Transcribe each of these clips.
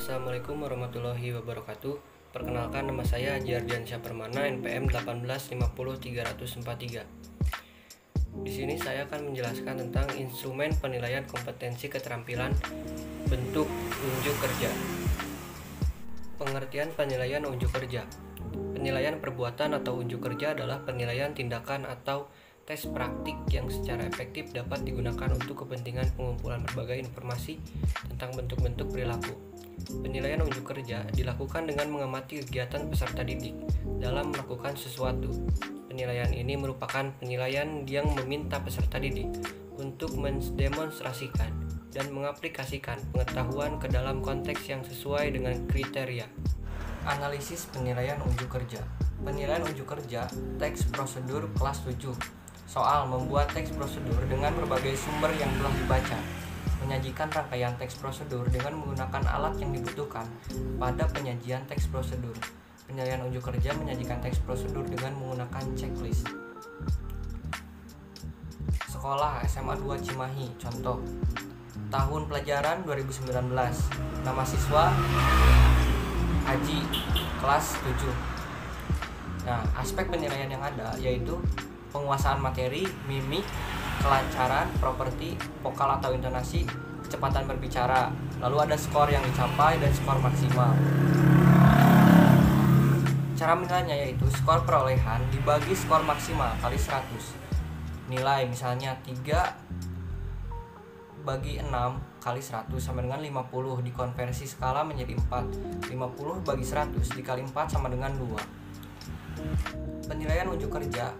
Assalamualaikum warahmatullahi wabarakatuh. Perkenalkan, nama saya Haji Ardiansyah Permana, NPM 1850343. Di sini saya akan menjelaskan tentang instrumen penilaian kompetensi keterampilan bentuk unjuk kerja. Pengertian penilaian unjuk kerja. Penilaian perbuatan atau unjuk kerja adalah penilaian tindakan atau tes praktik yang secara efektif dapat digunakan untuk kepentingan pengumpulan berbagai informasi tentang bentuk-bentuk perilaku. Penilaian unjuk kerja dilakukan dengan mengamati kegiatan peserta didik dalam melakukan sesuatu. Penilaian ini merupakan penilaian yang meminta peserta didik untuk mendemonstrasikan dan mengaplikasikan pengetahuan ke dalam konteks yang sesuai dengan kriteria. Analisis penilaian unjuk kerja. Penilaian unjuk kerja, teks prosedur kelas 7. Soal membuat teks prosedur dengan berbagai sumber yang telah dibaca. Menyajikan rangkaian teks prosedur dengan menggunakan alat yang dibutuhkan pada penyajian teks prosedur. Penilaian unjuk kerja menyajikan teks prosedur dengan menggunakan checklist. Sekolah SMA 2 Cimahi, contoh. Tahun pelajaran 2019. Nama siswa Haji, kelas 7. Nah, aspek penilaian yang ada yaitu penguasaan materi, mimik, kelancaran, properti, vokal atau intonasi, kecepatan berbicara. Lalu ada skor yang dicapai dan skor maksimal. Cara menilainya yaitu skor perolehan dibagi skor maksimal kali 100. Nilai misalnya 3 bagi 6 kali 100 sama dengan 50, dikonversi skala menjadi 4. 50 bagi 100 dikali 4 sama dengan 2. Penilaian unjuk kerja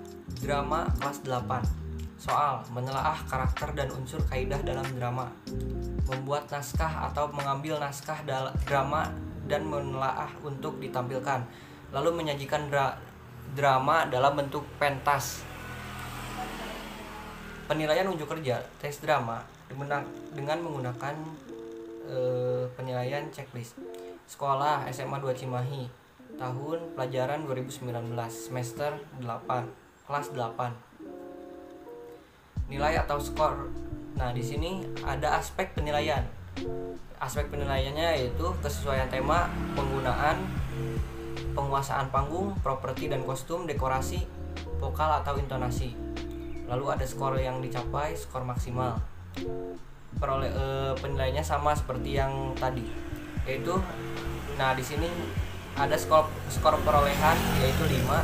drama kelas 8. Soal menelaah karakter dan unsur kaidah dalam drama. Membuat naskah atau mengambil naskah drama dan menelaah untuk ditampilkan. Lalu menyajikan drama dalam bentuk pentas. Penilaian unjuk kerja tes drama dengan menggunakan penilaian checklist. Sekolah SMA 2 Cimahi, tahun pelajaran 2019, semester 8, kelas 8. Nilai atau skor. Nah, di sini ada aspek penilaian. Aspek penilaiannya yaitu kesesuaian tema, penggunaan, penguasaan panggung, properti dan kostum, dekorasi, vokal atau intonasi. Lalu ada skor yang dicapai, skor maksimal. Penilaiannya sama seperti yang tadi, yaitu di sini ada skor perolehan yaitu 5,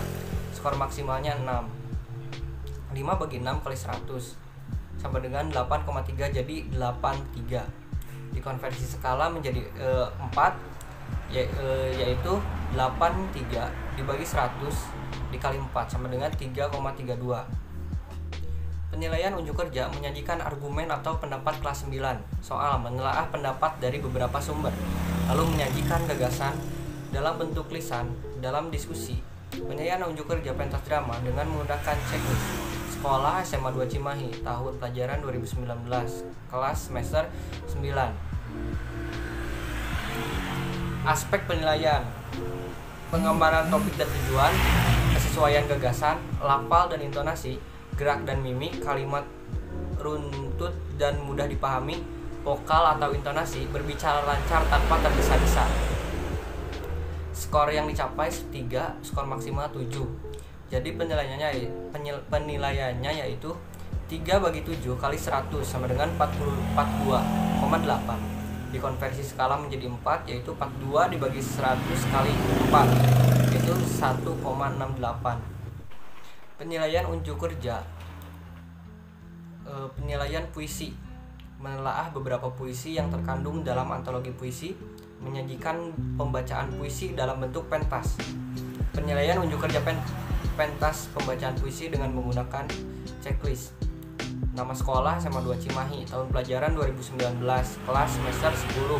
skor maksimalnya 6. 5 bagi 6 kali 100 sama dengan 8,3, jadi 83. Dikonversi skala menjadi 4 yaitu 83 dibagi 100 dikali 4 sama dengan 3,32. Penilaian unjuk kerja menyajikan argumen atau pendapat kelas 9. Soal menelaah pendapat dari beberapa sumber, lalu menyajikan gagasan dalam bentuk lisan dalam diskusi. Penilaian unjuk kerja pentas drama dengan menggunakan checklist. Sekolah SMA 2 Cimahi, tahun pelajaran 2019, kelas semester 9. Aspek penilaian. Pengembangan topik dan tujuan, kesesuaian gagasan, lafal dan intonasi, gerak dan mimik, kalimat runtut dan mudah dipahami, vokal atau intonasi, berbicara lancar tanpa tergesa-gesa. Skor yang dicapai 3, skor maksimal 7. Jadi penilaiannya yaitu 3 bagi 7 kali 100 sama dengan 42,8. Dikonversi skala menjadi 4 yaitu 42 dibagi 100 kali 4 yaitu 1,68. Penilaian unjuk kerja. Penilaian puisi. Menelaah beberapa puisi yang terkandung dalam antologi puisi, menyajikan pembacaan puisi dalam bentuk pentas. Penilaian unjuk kerja pentas pembacaan puisi dengan menggunakan checklist. Nama sekolah SMA 2 Cimahi, tahun pelajaran 2019, kelas semester 10.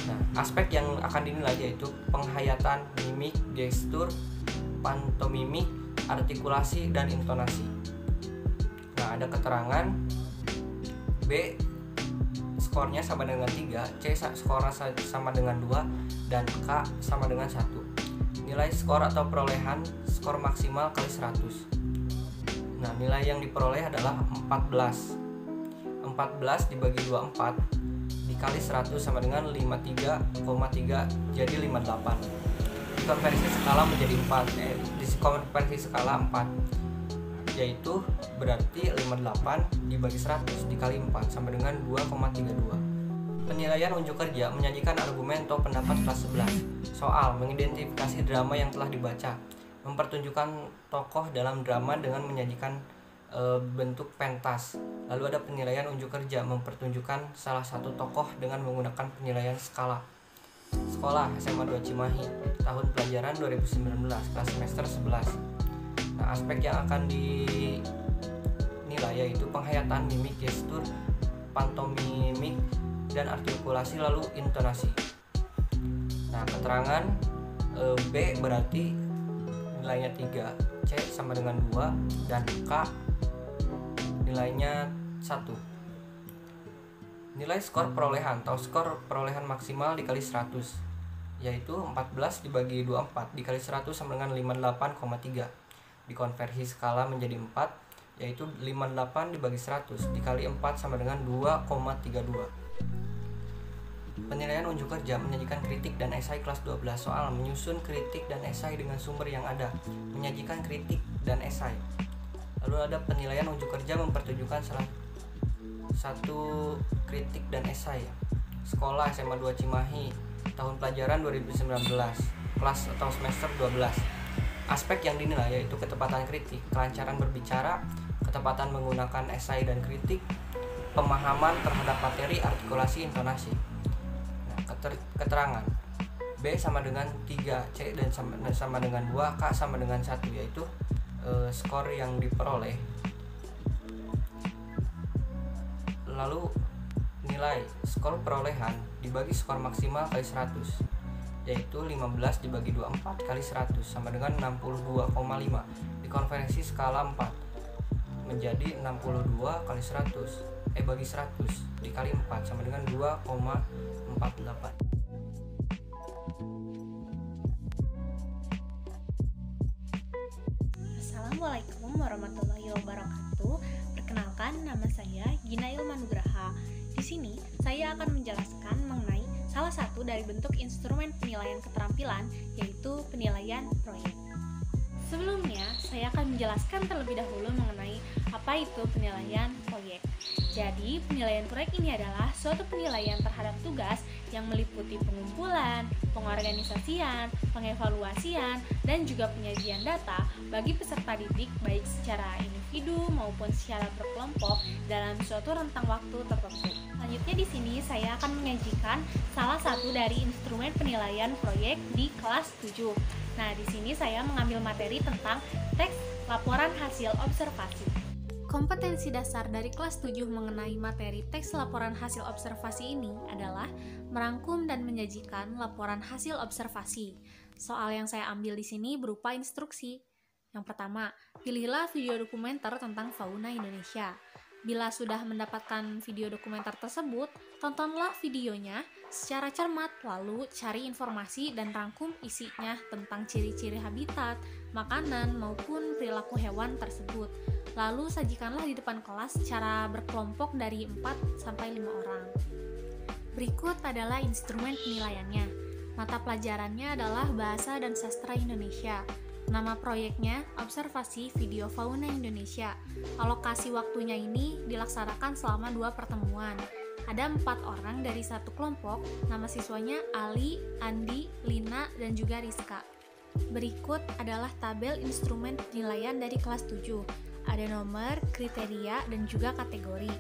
Nah, aspek yang akan dinilai yaitu penghayatan, mimik, gestur, pantomimik, artikulasi, dan intonasi. Nah, ada keterangan. B, skornya sama dengan 3, C skornya sama dengan 2, dan K sama dengan 1. Nilai skor atau perolehan, skor maksimal kali 100. Nah, nilai yang diperoleh adalah 14. 14 dibagi 24 dikali 100 sama dengan 53,3 jadi 58. Dikonversi skala menjadi 4, dikonversi skala 4, yaitu berarti 58 dibagi 100 dikali 4 sama dengan 2,32. Penilaian unjuk kerja menyajikan argumen atau pendapat kelas 11. Soal mengidentifikasi drama yang telah dibaca, mempertunjukkan tokoh dalam drama dengan menyajikan bentuk pentas. Lalu ada penilaian unjuk kerja, mempertunjukkan salah satu tokoh dengan menggunakan penilaian skala. Sekolah SMA 2 Cimahi, tahun pelajaran 2019, kelas semester 11. Nah, aspek yang akan dinilai yaitu penghayatan, mimik, gestur, pantomimik, dan artikulasi, lalu intonasi. Nah, keterangan B berarti nilainya 3, C sama dengan 2, dan K nilainya 1. Nilai skor perolehan atau skor perolehan maksimal dikali 100, yaitu 14 dibagi 24 dikali 100 sama dengan 58,3. Dikonversi skala menjadi 4, yaitu 58 dibagi 100 dikali 4 sama dengan 2,32. Penilaian unjuk kerja menyajikan kritik dan esai kelas 12. Soal menyusun kritik dan esai dengan sumber yang ada, menyajikan kritik dan esai. Lalu ada penilaian unjuk kerja, mempertunjukkan salah satu kritik dan esai. Sekolah SMA 2 Cimahi, tahun pelajaran 2019, kelas atau semester 12. Aspek yang dinilai yaitu ketepatan kritik, kelancaran berbicara, ketepatan menggunakan esai dan kritik, pemahaman terhadap materi, artikulasi, intonasi. Nah, keterangan B sama dengan 3, C dan sama dengan 2, K sama dengan 1, yaitu skor yang diperoleh. Lalu nilai skor perolehan dibagi skor maksimal kali 100, yaitu 15 dibagi 24 kali 100 sama dengan 62,5. Dikonversi skala 4 menjadi 62 kali 100 bagi 100 dikali 4 sama dengan 2,48. Assalamualaikum warahmatullahi wabarakatuh. Perkenalkan, nama saya Gina Ilma Nugraha. Di sini saya akan menjelaskan mengenai salah satu dari bentuk instrumen penilaian keterampilan, yaitu penilaian proyek. Sebelumnya, saya akan menjelaskan terlebih dahulu mengenai apa itu penilaian proyek. Jadi, penilaian proyek ini adalah suatu penilaian terhadap tugas yang meliputi pengumpulan, pengorganisasian, pengevaluasian, dan juga penyajian data bagi peserta didik baik secara individu maupun secara berkelompok dalam suatu rentang waktu tertentu. Selanjutnya di sini saya akan menyajikan salah satu dari instrumen penilaian proyek di kelas 7. Nah, di sini saya mengambil materi tentang teks laporan hasil observasi. Kompetensi dasar dari kelas 7 mengenai materi teks laporan hasil observasi ini adalah merangkum dan menyajikan laporan hasil observasi. Soal yang saya ambil di sini berupa instruksi. Yang pertama, pilihlah video dokumenter tentang fauna Indonesia. Bila sudah mendapatkan video dokumenter tersebut, tontonlah videonya secara cermat, lalu cari informasi dan rangkum isinya tentang ciri-ciri habitat, makanan, maupun perilaku hewan tersebut. Lalu sajikanlah di depan kelas secara berkelompok dari 4-5 orang. Berikut adalah instrumen penilaiannya. Mata pelajarannya adalah Bahasa dan Sastra Indonesia. Nama proyeknya Observasi Video Fauna Indonesia. Alokasi waktunya ini dilaksanakan selama 2 pertemuan. Ada 4 orang dari satu kelompok. Nama siswanya Ali, Andi, Lina, dan juga Rizka. Berikut adalah tabel instrumen penilaian dari kelas 7. Ada nomor, kriteria, dan juga kategori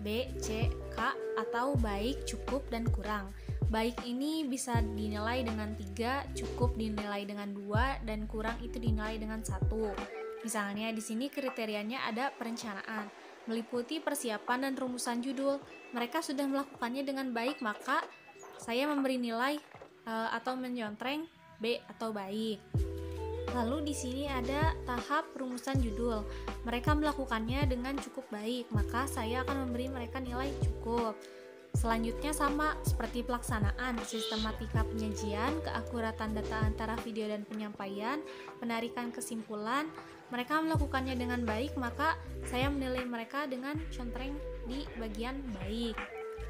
B, C, K, atau baik, cukup, dan kurang. Baik ini bisa dinilai dengan 3, cukup dinilai dengan 2, dan kurang itu dinilai dengan 1. Misalnya di sini kriterianya ada perencanaan, meliputi persiapan dan rumusan judul. Mereka sudah melakukannya dengan baik, maka saya memberi nilai atau menyontreng B atau baik. Lalu di sini ada tahap rumusan judul. Mereka melakukannya dengan cukup baik, maka saya akan memberi mereka nilai cukup. Selanjutnya sama seperti pelaksanaan, sistematika penyajian, keakuratan data antara video dan penyampaian, penarikan kesimpulan. Mereka melakukannya dengan baik, maka saya menilai mereka dengan contreng di bagian baik.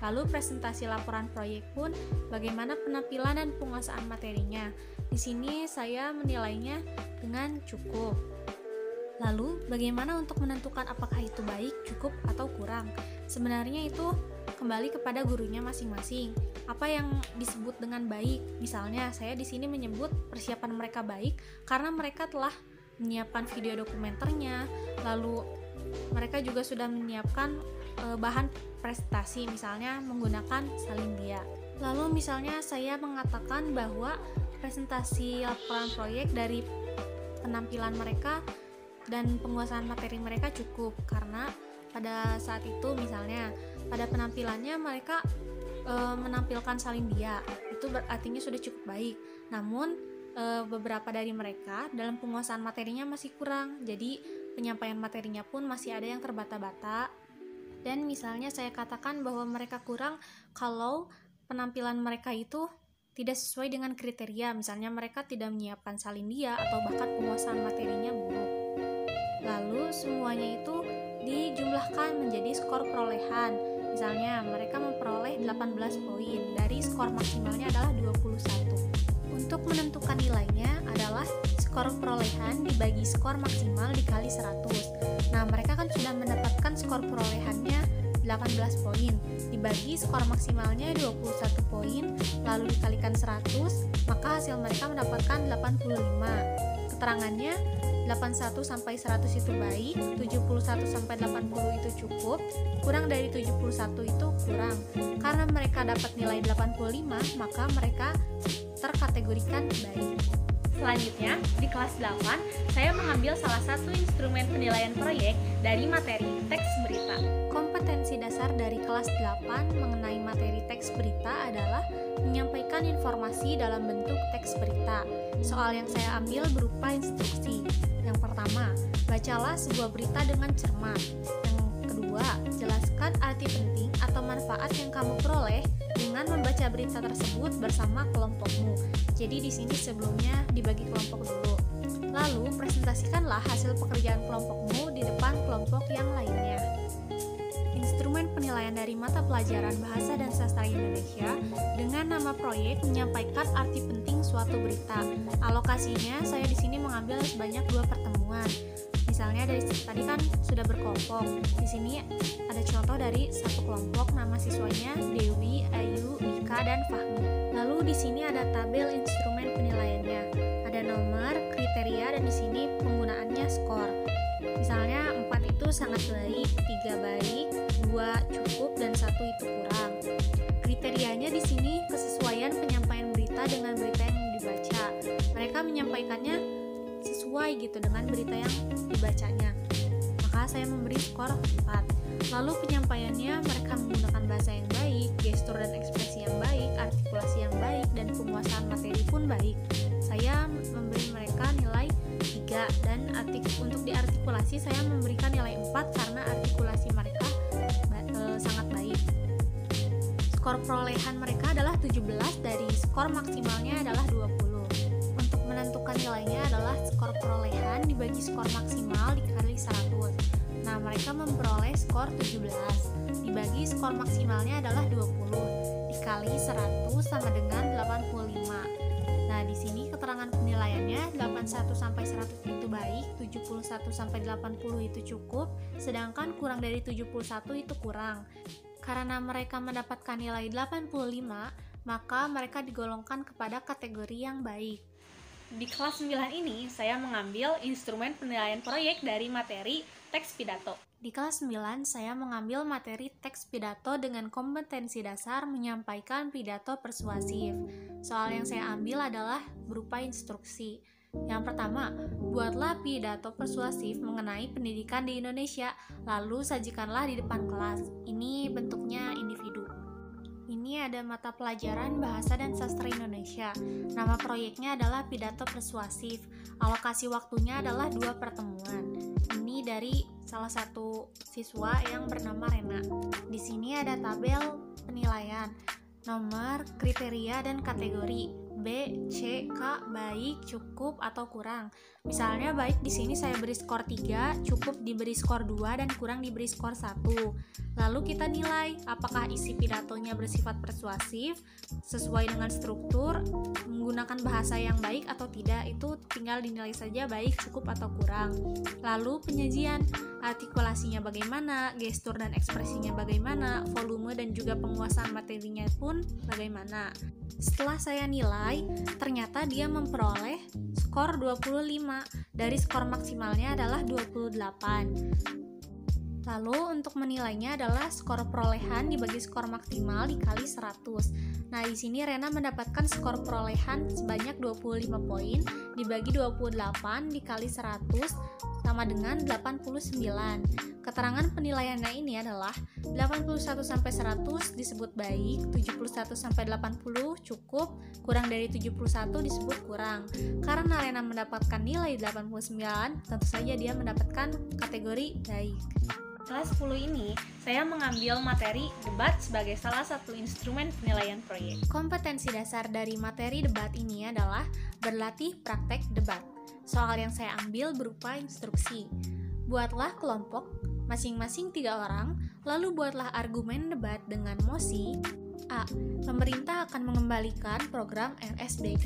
Lalu presentasi laporan proyek pun bagaimana penampilan dan penguasaan materinya. Di sini saya menilainya dengan cukup. Lalu bagaimana untuk menentukan apakah itu baik, cukup, atau kurang? Sebenarnya itu kembali kepada gurunya masing-masing. Apa yang disebut dengan baik? Misalnya saya di sini menyebut persiapan mereka baik karena mereka telah menyiapkan video dokumenternya, lalu mereka juga sudah menyiapkan bahan presentasi, misalnya menggunakan salin dia. Lalu misalnya saya mengatakan bahwa presentasi laporan proyek dari penampilan mereka dan penguasaan materi mereka cukup, karena pada saat itu misalnya pada penampilannya mereka menampilkan salin dia, itu artinya sudah cukup baik. Namun beberapa dari mereka dalam penguasaan materinya masih kurang, jadi penyampaian materinya pun masih ada yang terbata-bata. Dan misalnya saya katakan bahwa mereka kurang kalau penampilan mereka itu tidak sesuai dengan kriteria, misalnya mereka tidak menyiapkan salin dia atau bahkan penguasaan materinya buruk. Lalu semuanya itu dijumlahkan menjadi skor perolehan. Misalnya mereka memperoleh 18 poin, dari skor maksimalnya adalah 21. Untuk menentukan nilainya adalah skor perolehan dibagi skor maksimal dikali 100. Nah, mereka kan sudah mendapatkan skor perolehannya 18 poin, dibagi skor maksimalnya 21 poin, lalu dikalikan 100, maka hasil mereka mendapatkan 85. Keterangannya 81 sampai 100 itu baik, 71 sampai 80 itu cukup, kurang dari 71 itu kurang. Karena mereka dapat nilai 85, maka mereka terkategorikan baik. Selanjutnya, di kelas 8, saya mengambil salah satu instrumen penilaian proyek dari materi teks berita. Kompetensi dasar dari kelas 8 mengenai materi teks berita adalah menyampaikan informasi dalam bentuk teks berita. Soal yang saya ambil berupa instruksi. Yang pertama, bacalah sebuah berita dengan cermat. Yang kedua, jelaskan arti penting atau manfaat yang kamu peroleh dengan membaca berita tersebut bersama kelompokmu. Jadi di sini sebelumnya dibagi kelompok dulu. Lalu presentasikanlah hasil pekerjaan kelompokmu di depan kelompok yang lainnya. Instrumen penilaian dari mata pelajaran Bahasa dan Sastra Indonesia dengan nama proyek menyampaikan arti penting suatu berita. Alokasinya saya di sini mengambil sebanyak 2 pertemuan. Misalnya dari tadi kan sudah berkelompok. Di sini ada contoh dari satu kelompok, nama siswanya Dewi, Ayu, Ika, dan Fahmi. Lalu di sini ada tabel instrumen penilaiannya. Ada nomor, kriteria, dan di sini penggunaannya skor. Misalnya 4 itu sangat baik, 3 baik, 2 cukup, dan 1 itu kurang. Kriterianya di sini kesesuaian penyampaian berita dengan berita yang dibaca. Mereka menyampaikannya sesuai gitu dengan berita yang dibacanya. Maka saya memberi skor 4. Lalu penyampaiannya mereka menggunakan bahasa yang baik, gestur dan ekspresi yang baik, artikulasi yang baik, dan penguasaan materi pun baik. Saya memberi mereka nilai 3, dan untuk diartikulasi saya memberikan nilai 4 karena artikulasi mereka sangat baik. Skor perolehan mereka adalah 17, dari skor maksimalnya adalah 20. Untuk menentukan nilainya adalah skor perolehan dibagi skor maksimal dikali 100. Nah, mereka memperoleh skor 17, dibagi skor maksimalnya adalah 20, dikali 100 sama dengan 85. Nah, di sini keterangan penilaiannya 81 sampai 100 itu baik, 71 sampai 80 itu cukup, sedangkan kurang dari 71 itu kurang. Karena mereka mendapatkan nilai 85, maka mereka digolongkan kepada kategori yang baik. Di kelas 9 ini, saya mengambil instrumen penilaian proyek dari materi teks pidato. Di kelas 9, saya mengambil materi teks pidato dengan kompetensi dasar menyampaikan pidato persuasif. Soal yang saya ambil adalah berupa instruksi. Yang pertama, buatlah pidato persuasif mengenai pendidikan di Indonesia, lalu sajikanlah di depan kelas. Ini bentuknya individu. Ini ada mata pelajaran Bahasa dan Sastra Indonesia. Nama proyeknya adalah pidato persuasif. Alokasi waktunya adalah 2 pertemuan. Ini dari salah satu siswa yang bernama Rena. Di sini ada tabel penilaian, nomor, kriteria, dan kategori. B, C, K, baik, cukup, atau kurang. Misalnya baik di sini saya beri skor 3, cukup diberi skor 2, dan kurang diberi skor 1. Lalu kita nilai apakah isi pidatonya bersifat persuasif, sesuai dengan struktur, menggunakan bahasa yang baik atau tidak. Itu tinggal dinilai saja baik, cukup, atau kurang. Lalu penyajian, artikulasinya bagaimana, gestur dan ekspresinya bagaimana, volume dan juga penguasaan materinya pun bagaimana. Setelah saya nilai, ternyata dia memperoleh skor 25, dari skor maksimalnya adalah 28. Lalu untuk menilainya adalah skor perolehan dibagi skor maksimal dikali 100. Nah, di sini Rena mendapatkan skor perolehan sebanyak 25 poin dibagi 28 dikali 100 sama dengan 89. Keterangan penilaiannya ini adalah 81 sampai 100 disebut baik, 71 sampai 80 cukup, kurang dari 71 disebut kurang. Karena Rena mendapatkan nilai 89, tentu saja dia mendapatkan kategori baik. Kelas 10 ini, saya mengambil materi debat sebagai salah satu instrumen penilaian proyek. Kompetensi dasar dari materi debat ini adalah berlatih praktek debat. Soal yang saya ambil berupa instruksi. Buatlah kelompok, masing-masing 3 orang, lalu buatlah argumen debat dengan mosi. A. Pemerintah akan mengembalikan program RSBI.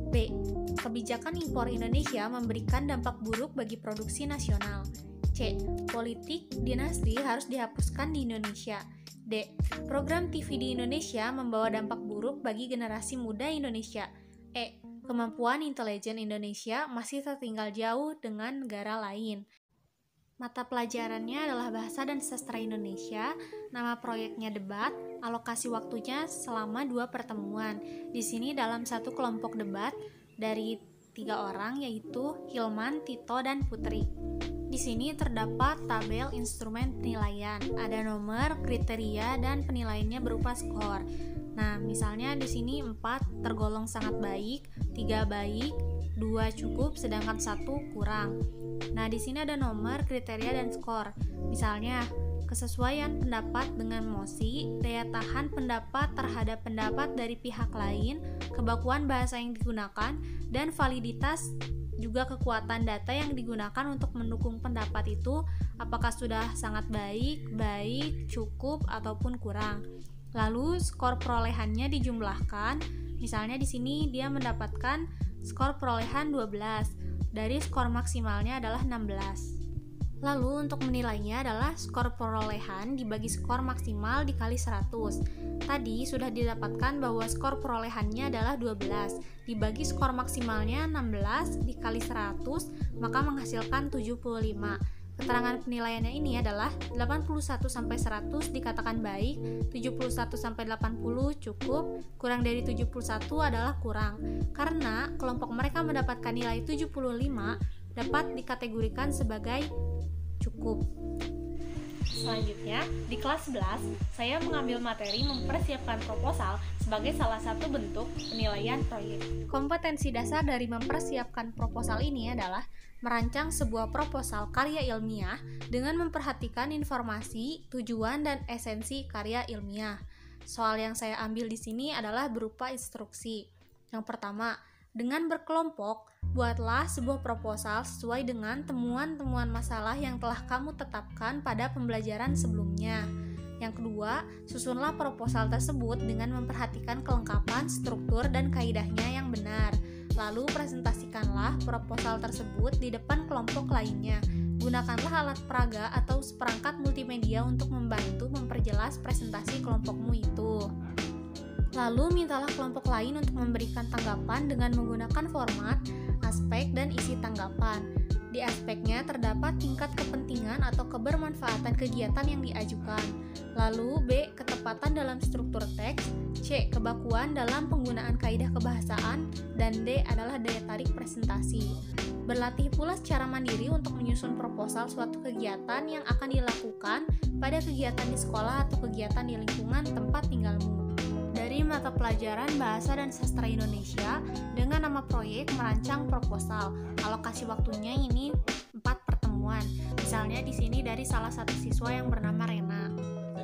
B. Kebijakan impor Indonesia memberikan dampak buruk bagi produksi nasional. C. Politik dinasti harus dihapuskan di Indonesia. D. Program TV di Indonesia membawa dampak buruk bagi generasi muda Indonesia. E. Kemampuan intelijen Indonesia masih tertinggal jauh dengan negara lain. Mata pelajarannya adalah Bahasa dan Sastra Indonesia. Nama proyeknya debat, alokasi waktunya selama 2 pertemuan. Di sini dalam satu kelompok debat dari 3 orang, yaitu Hilman, Tito, dan Putri. Di sini terdapat tabel instrumen penilaian, ada nomor, kriteria, dan penilaiannya berupa skor. Nah, misalnya di sini 4 tergolong sangat baik, 3 baik, 2 cukup, sedangkan 1 kurang. Nah, di sini ada nomor, kriteria, dan skor. Misalnya, kesesuaian pendapat dengan mosi, daya tahan pendapat terhadap pendapat dari pihak lain, kebakuan bahasa yang digunakan, dan validitas juga kekuatan data yang digunakan untuk mendukung pendapat itu apakah sudah sangat baik, baik, cukup, ataupun kurang. Lalu skor perolehannya dijumlahkan. Misalnya di sini dia mendapatkan skor perolehan 12, dari skor maksimalnya adalah 16. Lalu untuk menilainya adalah skor perolehan dibagi skor maksimal dikali 100. Tadi sudah didapatkan bahwa skor perolehannya adalah 12, dibagi skor maksimalnya 16 dikali 100, maka menghasilkan 75. Keterangan penilaiannya ini adalah 81 sampai 100 dikatakan baik, 71 sampai 80 cukup, kurang dari 71 adalah kurang. Karena kelompok mereka mendapatkan nilai 75 dapat dikategorikan sebagai cukup. Selanjutnya, di kelas 11, saya mengambil materi mempersiapkan proposal sebagai salah satu bentuk penilaian proyek. Kompetensi dasar dari mempersiapkan proposal ini adalah merancang sebuah proposal karya ilmiah dengan memperhatikan informasi, tujuan, dan esensi karya ilmiah. Soal yang saya ambil di sini adalah berupa instruksi. Yang pertama, dengan berkelompok, buatlah sebuah proposal sesuai dengan temuan-temuan masalah yang telah kamu tetapkan pada pembelajaran sebelumnya. Yang kedua, susunlah proposal tersebut dengan memperhatikan kelengkapan, struktur, dan kaidahnya yang benar. Lalu presentasikanlah proposal tersebut di depan kelompok lainnya. Gunakanlah alat peraga atau seperangkat multimedia untuk membantu memperjelas presentasi kelompokmu itu. Lalu mintalah kelompok lain untuk memberikan tanggapan dengan menggunakan format, aspek, dan isi tanggapan. Di aspeknya terdapat tingkat kepentingan atau kebermanfaatan kegiatan yang diajukan. Lalu B. Ketepatan dalam struktur teks, C. Kebakuan dalam penggunaan kaidah kebahasaan, dan D. adalah daya tarik presentasi. Berlatih pula secara mandiri untuk menyusun proposal suatu kegiatan yang akan dilakukan pada kegiatan di sekolah atau kegiatan di lingkungan tempat tinggalmu. Dari mata pelajaran Bahasa dan Sastra Indonesia dengan nama proyek merancang proposal. Alokasi waktunya ini 4 pertemuan. Misalnya di sini dari salah satu siswa yang bernama Rena.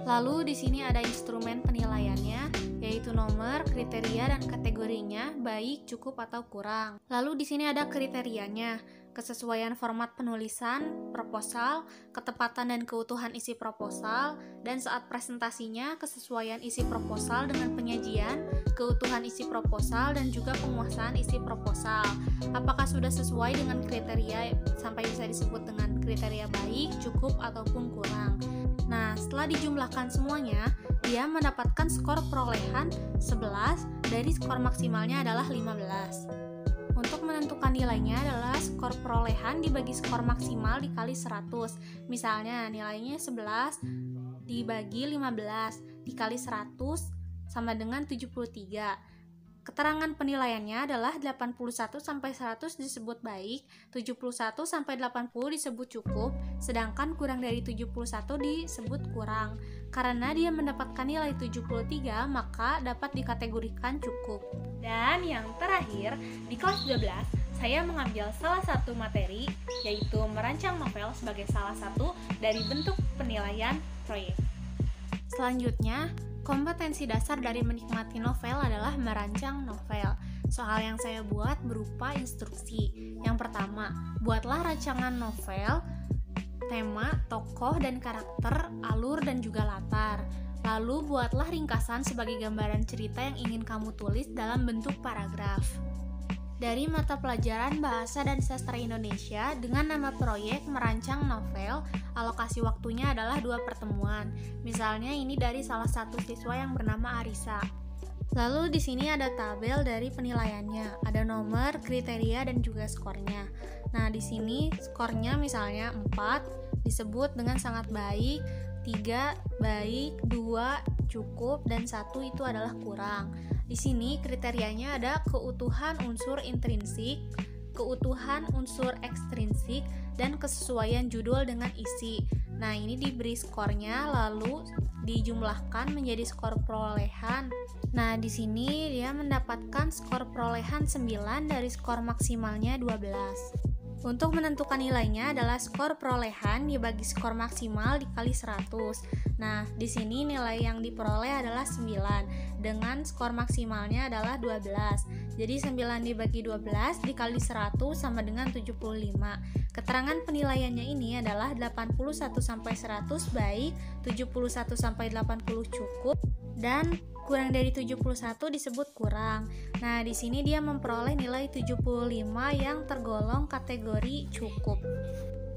Lalu di sini ada instrumen penilaiannya, yaitu nomor, kriteria, dan kategorinya, baik, cukup, atau kurang. Lalu di sini ada kriterianya, kesesuaian format penulisan, proposal, ketepatan dan keutuhan isi proposal, dan saat presentasinya, kesesuaian isi proposal dengan penyajian, keutuhan isi proposal, dan juga penguasaan isi proposal. Apakah sudah sesuai dengan kriteria sampai bisa disebut dengan kriteria baik, cukup, ataupun kurang? Nah, setelah dijumlahkan semuanya, dia mendapatkan skor perolehan 11 dari skor maksimalnya adalah 15. Untuk menentukan nilainya adalah skor perolehan dibagi skor maksimal dikali 100. Misalnya nilainya 11 dibagi 15 dikali 100 sama dengan 73. Keterangan penilaiannya adalah 81 sampai 100 disebut baik, 71 sampai 80 disebut cukup, sedangkan kurang dari 71 disebut kurang. Karena dia mendapatkan nilai 73, maka dapat dikategorikan cukup. Dan yang terakhir, di kelas 12, saya mengambil salah satu materi, yaitu merancang novel sebagai salah satu dari bentuk penilaian proyek. Selanjutnya, kompetensi dasar dari menikmati novel adalah merancang novel. Soal yang saya buat berupa instruksi. Yang pertama, buatlah rancangan novel, tema, tokoh, dan karakter, alur, dan juga latar. Lalu buatlah ringkasan sebagai gambaran cerita yang ingin kamu tulis dalam bentuk paragraf. Dari mata pelajaran Bahasa dan Sastra Indonesia dengan nama proyek merancang novel, alokasi waktunya adalah 2 pertemuan. Misalnya ini dari salah satu siswa yang bernama Arisa. Lalu di sini ada tabel dari penilaiannya, ada nomor, kriteria, dan juga skornya. Nah, di sini skornya misalnya 4 disebut dengan sangat baik, 3 baik, 2 cukup, dan 1 itu adalah kurang. Di sini kriterianya ada keutuhan unsur intrinsik, keutuhan unsur ekstrinsik, dan kesesuaian judul dengan isi. Nah, ini diberi skornya lalu dijumlahkan menjadi skor perolehan. Nah, di sini dia mendapatkan skor perolehan 9 dari skor maksimalnya 12. Untuk menentukan nilainya adalah skor perolehan dibagi skor maksimal dikali 100. Nah, di sini nilai yang diperoleh adalah 9 dengan skor maksimalnya adalah 12. Jadi 9 dibagi 12 dikali 100 sama dengan 75. Keterangan penilaiannya ini adalah 81 sampai 100 baik, 71 sampai 80 cukup, dan kurang dari 71 disebut kurang. Nah, di sini dia memperoleh nilai 75 yang tergolong kategori cukup.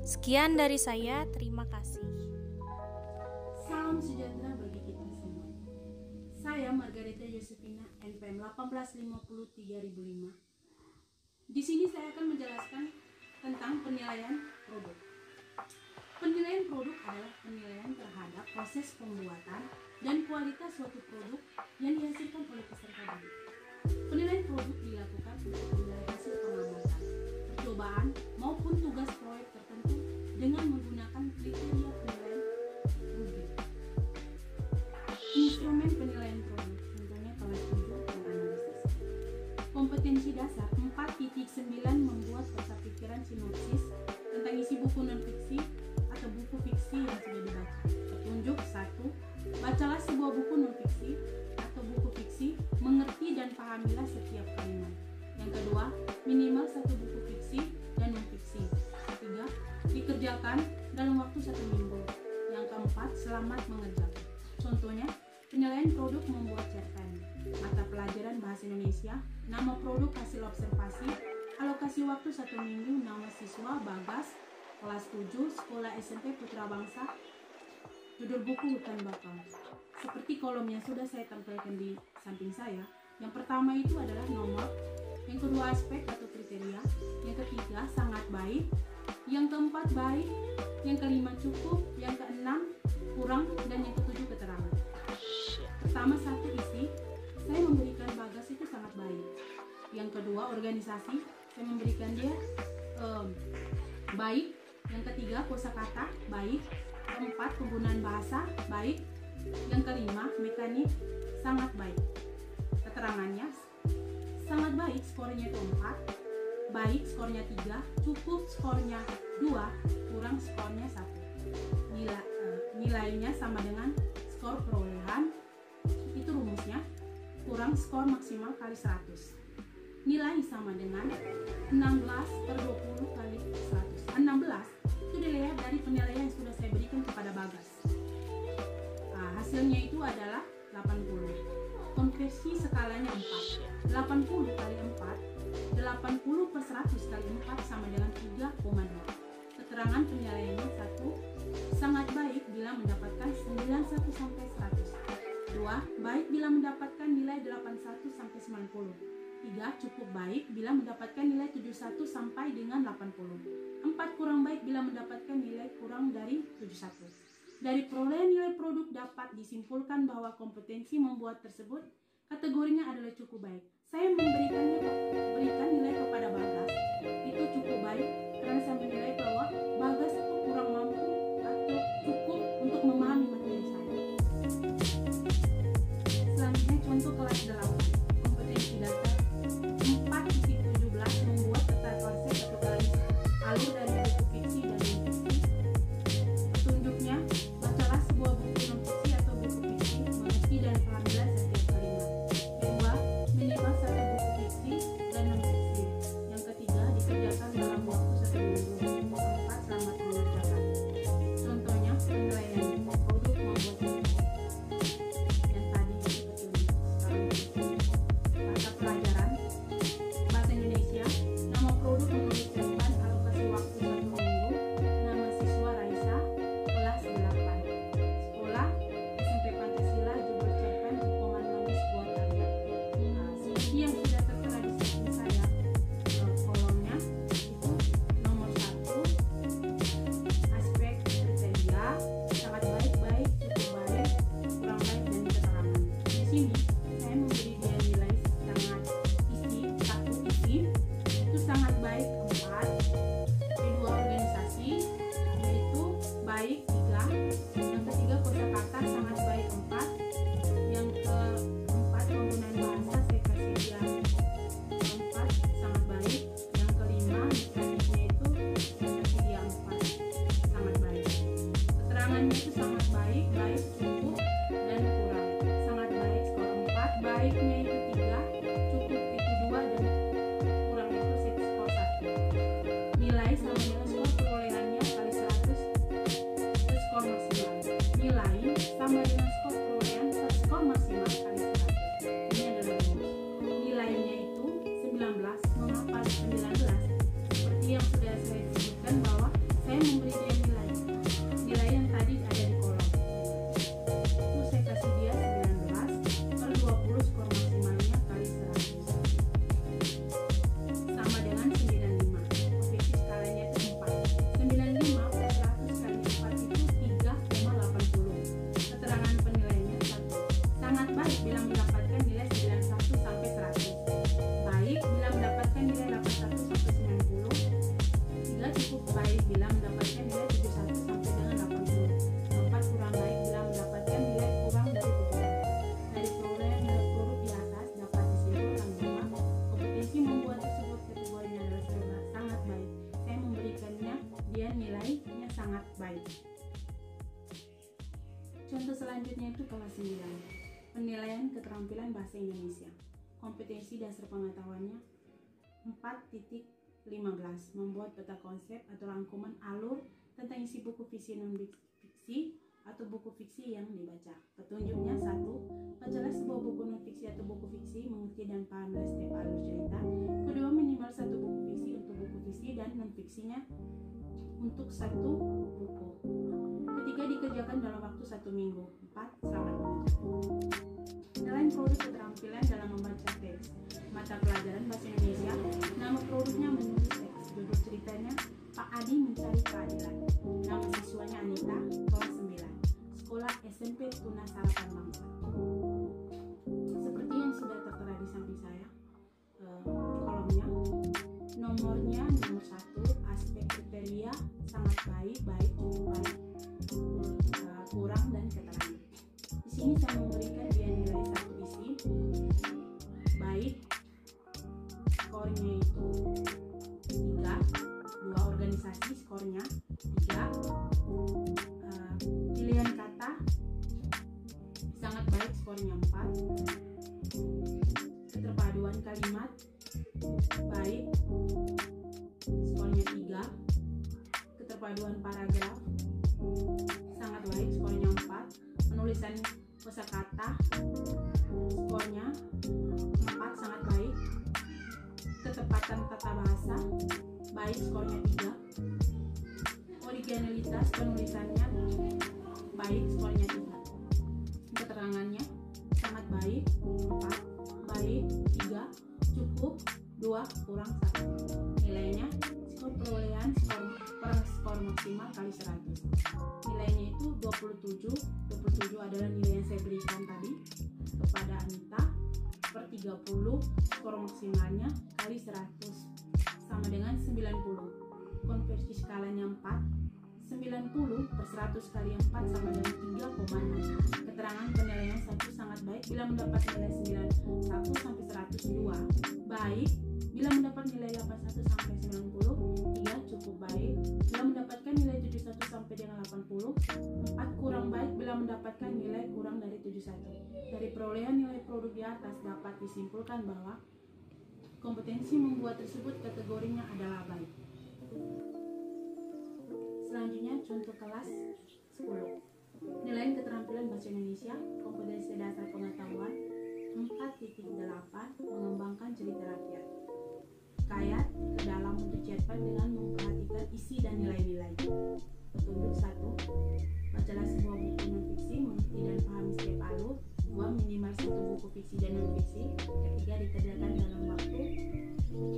Sekian dari saya, terima kasih. Salam sejahtera bagi kita semua. Saya Margareta Yosefina, NPM 1850-3005. Di sini saya akan menjelaskan tentang penilaian produk. Penilaian produk adalah penilaian terhadap proses pembuatan dan kualitas suatu produk yang dihasilkan oleh peserta didik. Penilaian produk dilakukan untuk menilai hasil pengamatan, percobaan, maupun tugas proyek tertentu dengan menggunakan kriteria penilaian produk. Instrumen penilaian produk, contohnya kelas 7 dan analisis. Kompetensi dasar 4.9 membuat peta pikiran sinopsis tentang isi buku non-fiksi atau buku fiksi yang sudah dibaca. Petunjuk 1. Bacalah sebuah buku non-fiksi atau buku fiksi, mengerti dan pahamilah setiap kalimat. Yang kedua, minimal 1 buku fiksi dan non-fiksi. Ketiga, dikerjakan dalam waktu 1 minggu. Yang keempat, selamat mengerjakan. Contohnya, penilaian produk membuat cerpen, mata pelajaran Bahasa Indonesia, nama produk hasil observasi, alokasi waktu 1 minggu, nama siswa Bagas, kelas 7, Sekolah SMP Putra Bangsa, judul buku Hutan Bakau. Seperti kolom yang sudah saya tampilkan di samping saya, yang pertama itu adalah nomor, yang kedua aspek atau kriteria, yang ketiga sangat baik, yang keempat baik, yang kelima cukup, yang keenam kurang, dan yang ketujuh keterangan. Pertama 1 isi, saya memberikan Bagas itu sangat baik. Yang kedua organisasi, saya memberikan dia baik. Yang ketiga kosakata baik. Keempat penggunaan bahasa baik. Yang kelima mekanik sangat baik. Keterangannya sangat baik skornya itu 4, baik skornya 3, cukup skornya 2, kurang skornya 1. Nilainya sama dengan skor perolehan, itu rumusnya, kurang skor maksimal kali 100. Nilai sama dengan 16/20 kali 100. 16 itu dilihat dari penilaian yang sudah saya berikan kepada Bagas. Nah, hasilnya itu adalah 80. Konversi skalanya 4. 80 kali 4, 80/100 kali 4 sama dengan 3,2. Keterangan penilaiannya: 1. Sangat baik bila mendapatkan 91 sampai 100. 2. Baik bila mendapatkan nilai 81 sampai 90. 3. Cukup baik bila mendapatkan nilai 71 sampai dengan 80. 4. Kurang baik bila mendapatkan nilai kurang dari 71. Dari perolehan nilai produk dapat disimpulkan bahwa kompetensi membuat tersebut kategorinya adalah cukup baik. Saya berikan nilai kepada Bagas itu cukup baik karena saya menilai bahwa Bagas itu kurang mampu atau cukup untuk memahami materi saya. Selanjutnya contoh kelas 8, kompetensi dasar 4.17 membuat peta konsep atau garis alur dari buku fiksi dan non-fiksi. Petunjuknya, bacalah sebuah buku non-fiksi atau buku fiksi, mengerti dan pahamilah setiap kalimat. Kedua, minimal satu buku fiksi dan non-fiksi. Yang ketiga, dikerjakan dalam waktu 1 minggu. Keempat, selamat mengerjakan. Contohnya, penilaian produk membuat yang tadi seperti mata pelajaran bahasa Indonesia, nama produk menulis cerpen, alokasi waktu 1 minggu, nama siswa Raisa, kelas 8, sekolah SMP Pancasila, judul cerpen, dukungan menulis buat karya. Nah, seperti yang sudah tertera di samping saya, kolomnya itu nomor 1, aspek kriteria, sangat baik, baik, cukup baik, kurang baik, dan keterangan. Di sini saya memberi dia nilai sangat isi, 1 isi, itu sangat baik 4, kedua organisasi, yaitu baik 3, yang ketiga kosakata sangat baik 4, yang keempat penggunaan bahasa saya kasih dia 4, sangat baik, yang kelima mekaniknya itu saya kasih dia 4, sangat baik. Keterangannya itu sangat baik, baik, cukup, dan kurang. Sangat baik skor 4, baiknya itu 3, cukup itu 2, dan kurang itu skor 1. Nilai sama dengan skor perolehannya kali 100 itu skor maksimal. Nilai sama dengan skor perolehan per skor maksimal kali 100. Ini adalah rumus. Nilainya itu 19. Mengapa 19? Seperti yang sudah saya sebutkan bahwa saya memberi dia nilai. Nilai yang tadi ada di kolom. Itu saya kasih dia 19/20 skor maksimalnya kali 100. Sama dengan 95. Konversi skalanya itu 4. 95/100 kali 4 itu 3,80. Keterangan penilaiannya 1. Sangat baik bila mendapatkan nilai 91 sampai 100. Baik bila mendapatkan nilai 81 sampai 90. 3. Cukup baik bila mendapatkan nilai 71 sampai dengan 80. 4. Kurang baik bila mendapatkan nilai kurang dari 70. Dari perolehan nilai produk di atas dapat disimpulkan bahwa kompetensi membuat tersebut kategorinya adalah sangat baik. Saya memberikannya dia nilainya sangat baik. Contoh selanjutnya itu kelas 9, penilaian keterampilan bahasa Indonesia. Kompetensi dasar pengetahuannya 4.15 membuat peta konsep atau rangkuman alur tentang isi buku fiksi non-fiksi atau buku fiksi yang dibaca. Petunjuknya 1. Bacalah sebuah buku non-fiksi atau buku fiksi, mengerti dan pahamilah setiap alur cerita. Kedua, minimal satu buku fiksi untuk buku fiksi dan non-fiksinya untuk 1 buku. Ketiga, dikerjakan dalam waktu 1 minggu. 4. Selamat mengerjakan. Nilai produk keterampilan dalam membaca teks. Mata pelajaran bahasa Indonesia, nama produknya menulis teks. Judul ceritanya Pak Adi mencari keadilan. Nama siswanya Anita, kelas 9. Sekolah SMP Tunas Harapan Bangsa. Seperti yang sudah tertera di samping saya, kolomnya, nomornya nomor 1, aspek kriteria sangat baik, baik, cukup baik, kurang, dan keterangan. Di sini saya memberikan dia nilai 1 isi, baik, skornya itu 3, 2 organisasi skornya 3, pilihan kata keterpaduan paragraf sangat baik, skornya 4. Penulisan kosakata skornya 4, sangat baik. Ketepatan tata bahasa baik, skornya 3. Originalitas penulisannya baik, skornya 3. Keterangannya sangat baik, 4. Baik, 3. Cukup, 2 kurang 1. Nilainya skor perolehan skor maksimal kali 100. Nilainya itu 27. 27 adalah nilai yang saya berikan tadi kepada Anita per 30. Skor maksimalnya kali 100 sama dengan 90. Konversi skalanya 4. 90 per 100 kali 4 sama dengan 3,6. Keterangan penilaian 1 sangat baik bila mendapat nilai 91 sampai 102. Baik bila mendapat nilai 81 sampai 90. 3 cukup baik bila mendapatkan nilai 71 sampai dengan 80. 4 kurang baik bila mendapatkan nilai kurang dari 71. Dari perolehan nilai produk di atas dapat disimpulkan bahwa kompetensi membuat tersebut kategorinya adalah baik. Selanjutnya contoh kelas 10. Nilai keterampilan bahasa Indonesia, kompetensi dasar pengetahuan 4.8 mengembangkan cerita rakyat. Kayat ke dalam bentuk cerpen dengan memperhatikan isi dan nilai-nilai. Petunjuk 1. Bacalah sebuah buku non-fiksi, mengerti dan pahami setiap alur. 2. Minimal 1 buku fiksi dan non-fiksi. Ketiga, dikerjakan dalam waktu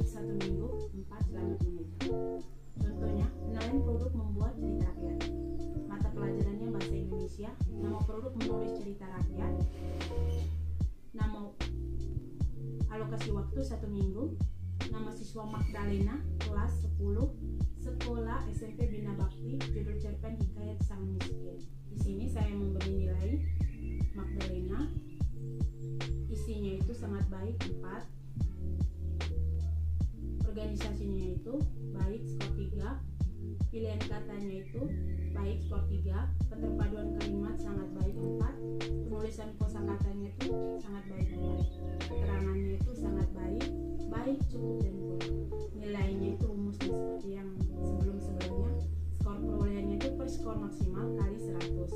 1 minggu. 4. Selamat mengajar. Contohnya, penilaian produk membuat cerita rakyat. Mata pelajarannya bahasa Indonesia. Nama produk menulis cerita rakyat. Nama alokasi waktu 1 minggu. Nama siswa Magdalena, kelas 10, sekolah SMP Bina Bakti, judul cerpen Hikayat Sang Miskin. Di sini saya memberi nilai Magdalena. Isinya itu sangat baik 4. Organisasinya itu baik, skor 3. Pilihan katanya itu baik, skor 3. Keterpaduan kalimat sangat baik 4. Penulisan kosakatanya itu sangat baik 4. Keterangannya itu sangat baik, cukup dan kurang. Nilainya itu rumusnya seperti yang sebelum-sebelumnya. Skor perolehannya itu per skor maksimal kali 100.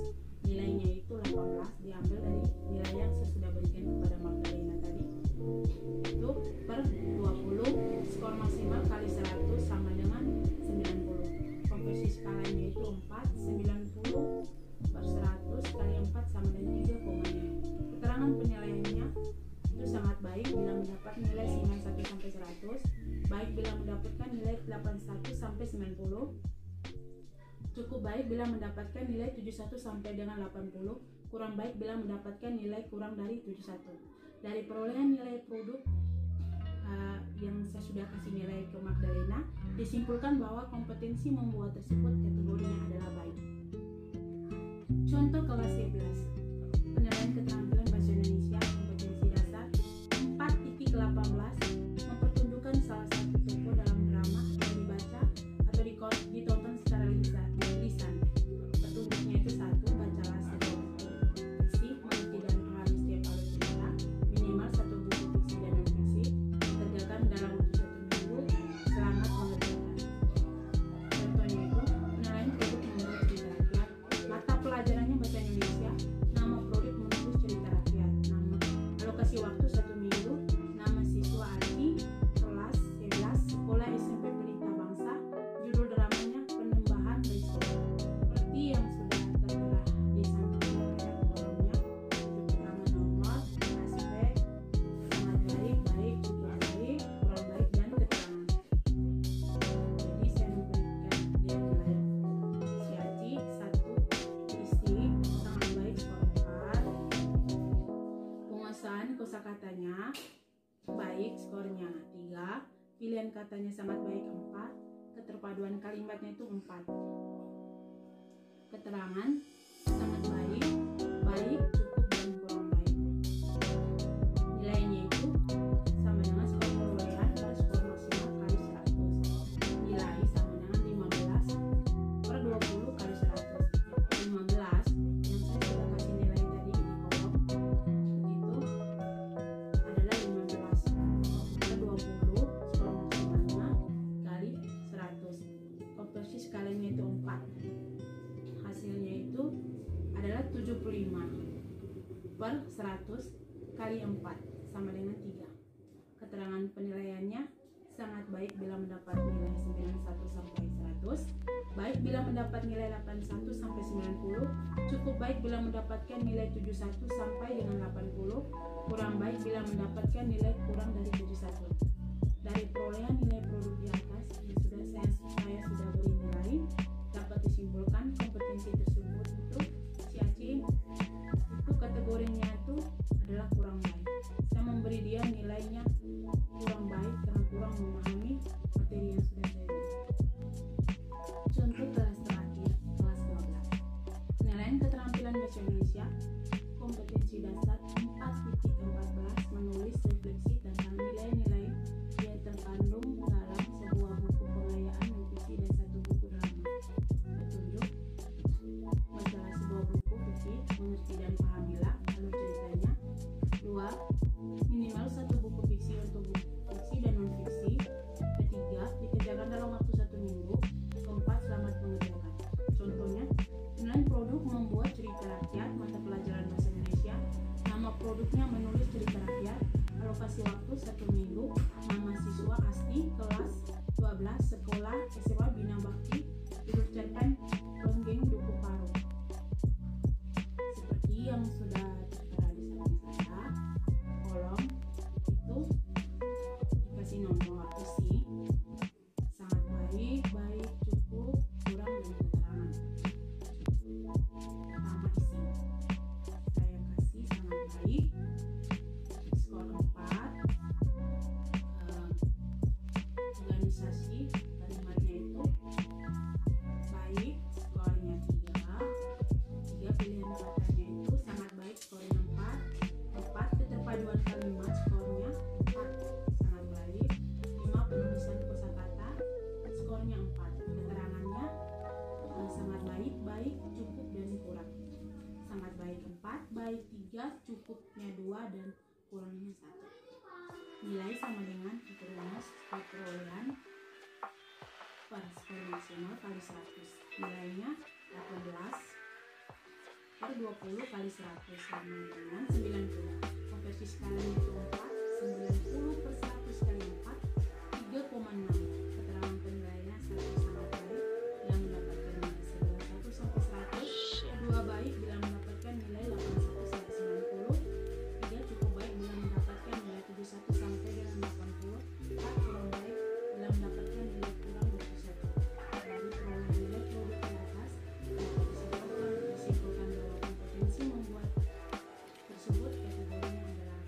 Nilainya itu 18, diambil dari nilai yang saya sudah berikan kepada Magdalena tadi. Itu per 20, skor maksimal kali 100 sama dengan 90. Konversi skalanya itu 4, 90 per 100 kali 4 sama dengan 3,5. Keterangan penilaiannya itu sangat baik bila mendapat nilai 91 sampai 100, baik bila mendapatkan nilai 81 sampai 90, cukup baik bila mendapatkan nilai 71 sampai dengan 80, kurang baik bila mendapatkan nilai kurang dari 71. Dari perolehan nilai produk yang saya sudah kasih nilai ke Magdalena, disimpulkan bahwa kompetensi membuat tersebut kategorinya adalah baik. Contoh kelas 11. Penilaian keterampilan bahasa Indonesia, kompetensi dasar 4.18 mempertunjukkan salah satu tokoh dalam drama yang dibaca atau ditonton secara lisan. Petunjuknya itu 1. Bacalah sebuah buku fiksi, mengerti dan pahami setiap alur cerita. Minimal 1 buku fiksi dan non-fiksi. Kerjakan dalam waktu 1 minggu. Selamat mengerjakan. Contohnya itu penilaian produk membuat cerita rakyat. Mata pelajarannya bahasa Indonesia. Nama produk menulis cerita rakyat. Nama alokasi waktu 1 minggu. Nama siswa Ardi, kelas 11, sekolah SMP Pelita Bangsa. Judul dramanya Penembahan Besok. Seperti yang sudah tertera di samping kolomnya. Keterangan nomor, aspek, sangat baik, cukup baik, kurang baik, dan keterangan. Jadi saya memberikan dia nilai Siaci 1, isi sangat baik, skor 4. Penguasaan kosakatanya baik, skornya 3. Pilihan katanya sangat baik 4. Keterpaduan kalimatnya itu 4. Keterangan sangat baik, cukup, dan kurang baik. Nilainya itu sama dengan skor perolehan per skor maksimal kali 100. Nilai sama dengan 15 per 20 kali 100. 15 yang saya sudah kasih nilai tadi di kolom itu adalah 15 per 20 skor maksimalnya kali 100. Konversi konversi skalanya itu 4. Hasilnya itu adalah 75 per 100 kali 4 sama dengan 3. Keterangan penilaiannya sangat baik bila mendapat nilai 91 sampai 100, baik bila mendapat nilai 81 sampai 90, cukup baik bila mendapatkan nilai 71 sampai dengan 80, kurang baik bila mendapatkan nilai kurang dari 71. Dari perolehan nilai produk di atas yang sudah saya sudah beri nilai, dapat disimpulkan kompetensi tersebut itu si Aceh itu kategorinya itu adalah kurang baik. Saya memberi dia nilainya kurang baik karena kurang memahami materi yang sudah saya beri. Contoh kelas terakhir, kelas 12. Penilaian keterampilan bahasa Indonesia, kompetensi dasar 4.14 menulis, refleksi tentang nilai-nilai yang terkandung dalam sebuah buku pengayaan non-fiksi dan satu buku drama. Petunjuk: bacalah sebuah buku fiksi, mengerti dan pahamilah alur ceritanya. 2. Minimal satu buku fiksi untuk buku fiksi dan non-fiksi. Ketiga, dikerjakan dalam waktu 1 minggu. Keempat, selamat mengerjakan. Contohnya, penilaian produk membuat cerita rakyat, mata pelajaran bahasa Indonesia. Nama produknya menulis cerita rakyat. Alokasi waktu 1 minggu. Nama siswa Asti, kelas 12, sekolah SMA Bina Bakti. Judul cerpen Longgeng Duku Paru. Seperti yang sudah tertera di samping saya, kolom itu dikasih nomor isi, sangat baik, baik, cukup, kurang, dan keterangan. Pertama isi, saya kasih sangat baik, skor 4. Organisasi kalimatnya itu baik, skornya 3. 3 pilihan katanya itu sangat baik, skornya 4. 4 keterpaduan kalimat, skornya 4, sangat baik. 5 penulisan kosakata, skornya 4. Keterangannya sangat baik, baik, cukup, dan kurang. Sangat baik 4, baik 3, cukupnya 2, dan kurangnya 1. Nilai sama dengan rumus perolehan per skor maksimal kali 100. Nilainya 18 per 20 kali 100 sama dengan 90. Konversi skalanya itu 4. 90 per 100 kali 4, 3,6. Keterangan penilaiannya 1 sangat baik bila mendapatkan nilai 91 sampai 100, 2 baik bila mendapatkan nilai 81 sampai 90, 3 cukup baik bila mendapatkan nilai 71 sampai dengan 80, 4 kurang baik bila mendapatkan nilai kurang 21. Dari perolehan nilai produk di atas dapat disimpulkan bahwa kompetensi membuat tersebut kategorinya adalah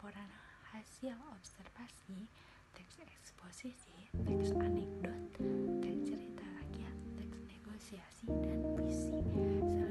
laporan hasil observasi, teks eksposisi, teks anekdot, teks cerita rakyat, teks negosiasi, dan puisi.